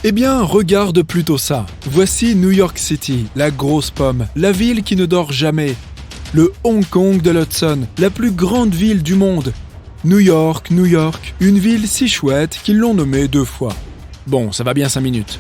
Eh bien, regarde plutôt ça. Voici New York City, la grosse pomme, la ville qui ne dort jamais. Le Hong Kong de l'Hudson, la plus grande ville du monde. New York, une ville si chouette qu'ils l'ont nommée 2 fois. Bon, ça va bien 5 minutes.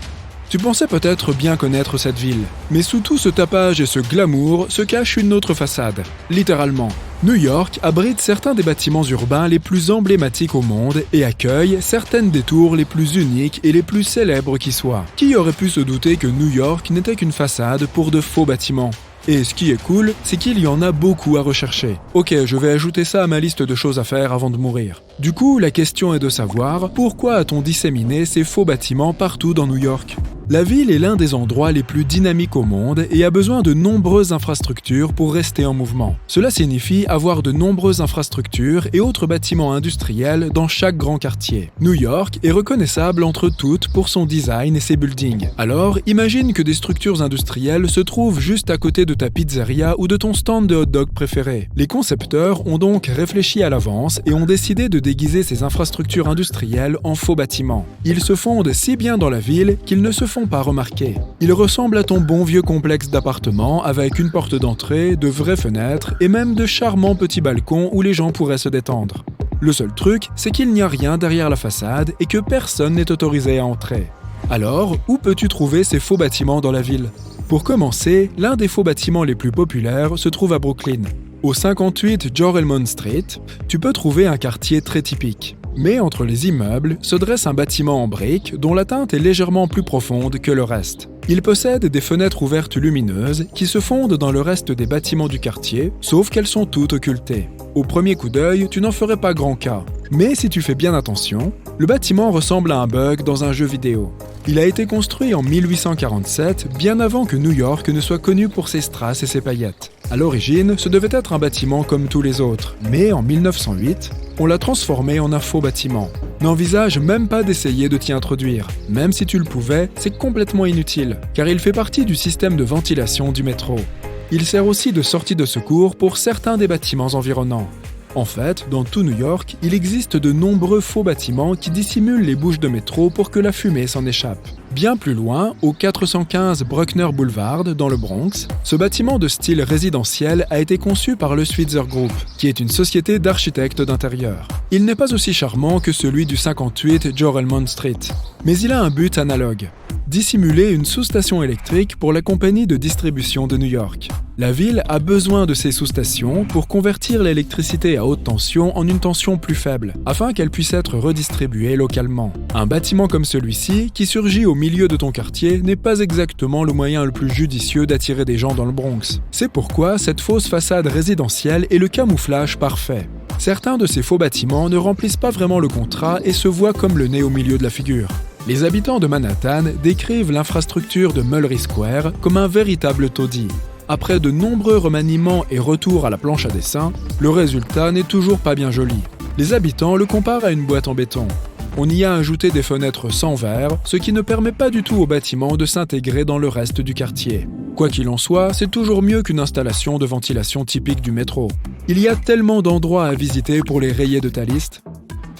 Tu pensais peut-être bien connaître cette ville, mais sous tout ce tapage et ce glamour se cache une autre façade, littéralement. New York abrite certains des bâtiments urbains les plus emblématiques au monde et accueille certaines des tours les plus uniques et les plus célèbres qui soient. Qui aurait pu se douter que New York n'était qu'une façade pour de faux bâtiments ? Et ce qui est cool, c'est qu'il y en a beaucoup à rechercher. Ok, je vais ajouter ça à ma liste de choses à faire avant de mourir. Du coup, la question est de savoir pourquoi a-t-on disséminé ces faux bâtiments partout dans New York ? La ville est l'un des endroits les plus dynamiques au monde et a besoin de nombreuses infrastructures pour rester en mouvement. Cela signifie avoir de nombreuses infrastructures et autres bâtiments industriels dans chaque grand quartier. New York est reconnaissable entre toutes pour son design et ses buildings. Alors, imagine que des structures industrielles se trouvent juste à côté de ta pizzeria ou de ton stand de hot-dog préféré. Les concepteurs ont donc réfléchi à l'avance et ont décidé de déguiser ces infrastructures industrielles en faux bâtiments. Ils se fondent si bien dans la ville qu'ils ne se font pas remarquer. Ils ressemblent à ton bon vieux complexe d'appartements avec une porte d'entrée, de vraies fenêtres et même de charmants petits balcons où les gens pourraient se détendre. Le seul truc, c'est qu'il n'y a rien derrière la façade et que personne n'est autorisé à entrer. Alors, où peux-tu trouver ces faux bâtiments dans la ville ? Pour commencer, l'un des faux bâtiments les plus populaires se trouve à Brooklyn. Au 58 Joralemon Street, tu peux trouver un quartier très typique. Mais entre les immeubles se dresse un bâtiment en briques dont la teinte est légèrement plus profonde que le reste. Il possède des fenêtres ouvertes lumineuses qui se fondent dans le reste des bâtiments du quartier, sauf qu'elles sont toutes occultées. Au premier coup d'œil, tu n'en ferais pas grand cas. Mais si tu fais bien attention, le bâtiment ressemble à un bug dans un jeu vidéo. Il a été construit en 1847, bien avant que New York ne soit connu pour ses strass et ses paillettes. À l'origine, ce devait être un bâtiment comme tous les autres, mais en 1908, on l'a transformé en un faux bâtiment. N'envisage même pas d'essayer de t'y introduire. Même si tu le pouvais, c'est complètement inutile, car il fait partie du système de ventilation du métro. Il sert aussi de sortie de secours pour certains des bâtiments environnants. En fait, dans tout New York, il existe de nombreux faux bâtiments qui dissimulent les bouches de métro pour que la fumée s'en échappe. Bien plus loin, au 415 Bruckner Boulevard, dans le Bronx, ce bâtiment de style résidentiel a été conçu par le Switzer Group, qui est une société d'architectes d'intérieur. Il n'est pas aussi charmant que celui du 58 Joralemon Street, mais il a un but analogue. Dissimuler une sous-station électrique pour la compagnie de distribution de New York. La ville a besoin de ces sous-stations pour convertir l'électricité à haute tension en une tension plus faible, afin qu'elle puisse être redistribuée localement. Un bâtiment comme celui-ci, qui surgit au milieu de ton quartier, n'est pas exactement le moyen le plus judicieux d'attirer des gens dans le Bronx. C'est pourquoi cette fausse façade résidentielle est le camouflage parfait. Certains de ces faux bâtiments ne remplissent pas vraiment le contrat et se voient comme le nez au milieu de la figure. Les habitants de Manhattan décrivent l'infrastructure de Mullery Square comme un véritable taudis. Après de nombreux remaniements et retours à la planche à dessin, le résultat n'est toujours pas bien joli. Les habitants le comparent à une boîte en béton. On y a ajouté des fenêtres sans verre, ce qui ne permet pas du tout au bâtiment de s'intégrer dans le reste du quartier. Quoi qu'il en soit, c'est toujours mieux qu'une installation de ventilation typique du métro. Il y a tellement d'endroits à visiter pour les rayer de ta liste.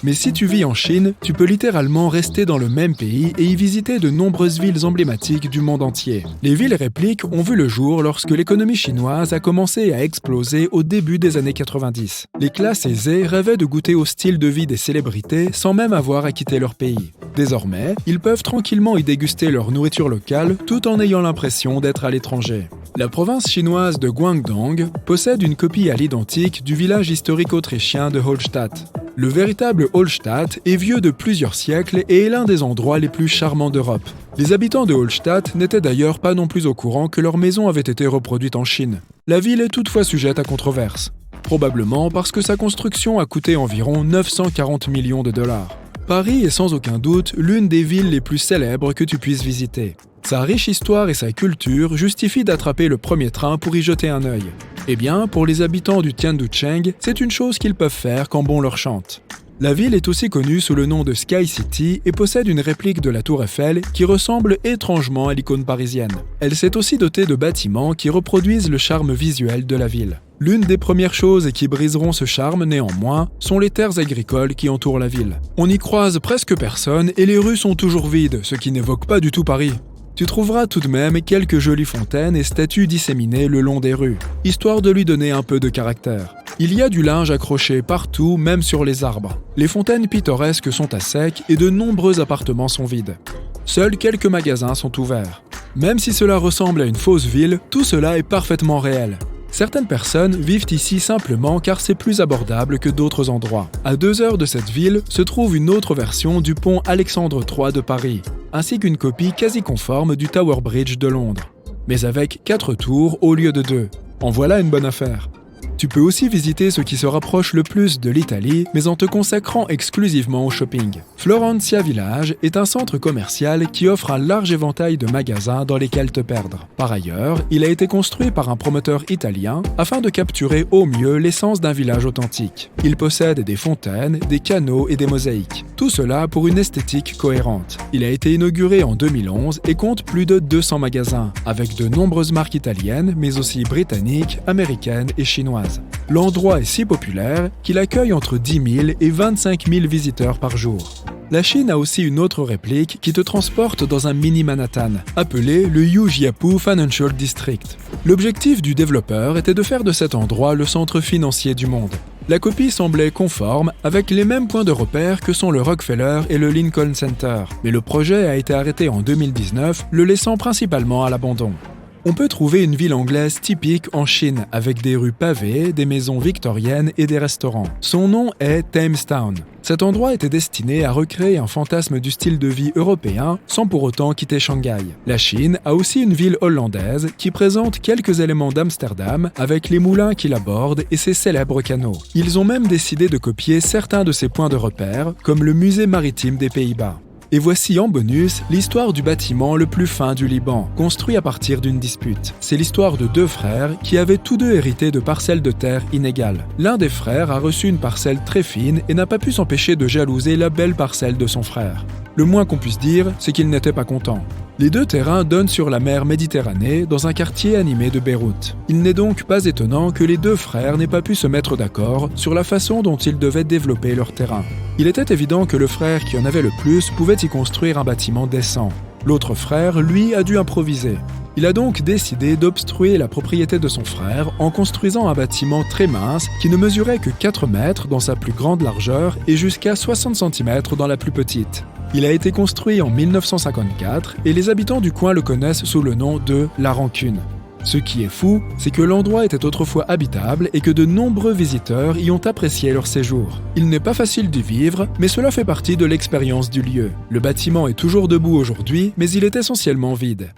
Mais si tu vis en Chine, tu peux littéralement rester dans le même pays et y visiter de nombreuses villes emblématiques du monde entier. Les villes répliques ont vu le jour lorsque l'économie chinoise a commencé à exploser au début des années 90. Les classes aisées rêvaient de goûter au style de vie des célébrités sans même avoir à quitter leur pays. Désormais, ils peuvent tranquillement y déguster leur nourriture locale tout en ayant l'impression d'être à l'étranger. La province chinoise de Guangdong possède une copie à l'identique du village historique autrichien de Holstadt. Le véritable Holstadt est vieux de plusieurs siècles et est l'un des endroits les plus charmants d'Europe. Les habitants de Holstadt n'étaient d'ailleurs pas non plus au courant que leur maison avait été reproduite en Chine. La ville est toutefois sujette à controverse, probablement parce que sa construction a coûté environ 940 millions de dollars. Paris est sans aucun doute l'une des villes les plus célèbres que tu puisses visiter. Sa riche histoire et sa culture justifient d'attraper le premier train pour y jeter un œil. Eh bien, pour les habitants du Tianducheng, c'est une chose qu'ils peuvent faire quand bon leur chante. La ville est aussi connue sous le nom de Sky City et possède une réplique de la Tour Eiffel qui ressemble étrangement à l'icône parisienne. Elle s'est aussi dotée de bâtiments qui reproduisent le charme visuel de la ville. L'une des premières choses qui briseront ce charme, néanmoins, sont les terres agricoles qui entourent la ville. On n'y croise presque personne et les rues sont toujours vides, ce qui n'évoque pas du tout Paris. Tu trouveras tout de même quelques jolies fontaines et statues disséminées le long des rues, histoire de lui donner un peu de caractère. Il y a du linge accroché partout, même sur les arbres. Les fontaines pittoresques sont à sec et de nombreux appartements sont vides. Seuls quelques magasins sont ouverts. Même si cela ressemble à une fausse ville, tout cela est parfaitement réel. Certaines personnes vivent ici simplement car c'est plus abordable que d'autres endroits. À 2 heures de cette ville se trouve une autre version du pont Alexandre III de Paris, ainsi qu'une copie quasi conforme du Tower Bridge de Londres, mais avec 4 tours au lieu de 2. En voilà une bonne affaire. Tu peux aussi visiter ce qui se rapproche le plus de l'Italie, mais en te consacrant exclusivement au shopping. Florentia Village est un centre commercial qui offre un large éventail de magasins dans lesquels te perdre. Par ailleurs, il a été construit par un promoteur italien afin de capturer au mieux l'essence d'un village authentique. Il possède des fontaines, des canaux et des mosaïques. Tout cela pour une esthétique cohérente. Il a été inauguré en 2011 et compte plus de 200 magasins, avec de nombreuses marques italiennes, mais aussi britanniques, américaines et chinoises. L'endroit est si populaire qu'il accueille entre 10 000 et 25 000 visiteurs par jour. La Chine a aussi une autre réplique qui te transporte dans un mini Manhattan, appelé le Yujiapu Financial District. L'objectif du développeur était de faire de cet endroit le centre financier du monde. La copie semblait conforme avec les mêmes points de repère que sont le Rockefeller et le Lincoln Center, mais le projet a été arrêté en 2019, le laissant principalement à l'abandon. On peut trouver une ville anglaise typique en Chine, avec des rues pavées, des maisons victoriennes et des restaurants. Son nom est Thamestown. Cet endroit était destiné à recréer un fantasme du style de vie européen sans pour autant quitter Shanghai. La Chine a aussi une ville hollandaise qui présente quelques éléments d'Amsterdam avec les moulins qui la bordent et ses célèbres canaux. Ils ont même décidé de copier certains de ces points de repère, comme le musée maritime des Pays-Bas. Et voici en bonus l'histoire du bâtiment le plus fin du Liban, construit à partir d'une dispute. C'est l'histoire de 2 frères qui avaient tous 2 hérité de parcelles de terre inégales. L'un des frères a reçu une parcelle très fine et n'a pas pu s'empêcher de jalouser la belle parcelle de son frère. Le moins qu'on puisse dire, c'est qu'il n'était pas content. Les 2 terrains donnent sur la mer Méditerranée dans un quartier animé de Beyrouth. Il n'est donc pas étonnant que les 2 frères n'aient pas pu se mettre d'accord sur la façon dont ils devaient développer leur terrain. Il était évident que le frère qui en avait le plus pouvait y construire un bâtiment décent. L'autre frère, lui, a dû improviser. Il a donc décidé d'obstruer la propriété de son frère en construisant un bâtiment très mince qui ne mesurait que 4 mètres dans sa plus grande largeur et jusqu'à 60 cm dans la plus petite. Il a été construit en 1954 et les habitants du coin le connaissent sous le nom de La Rancune. Ce qui est fou, c'est que l'endroit était autrefois habitable et que de nombreux visiteurs y ont apprécié leur séjour. Il n'est pas facile d'y vivre, mais cela fait partie de l'expérience du lieu. Le bâtiment est toujours debout aujourd'hui, mais il est essentiellement vide.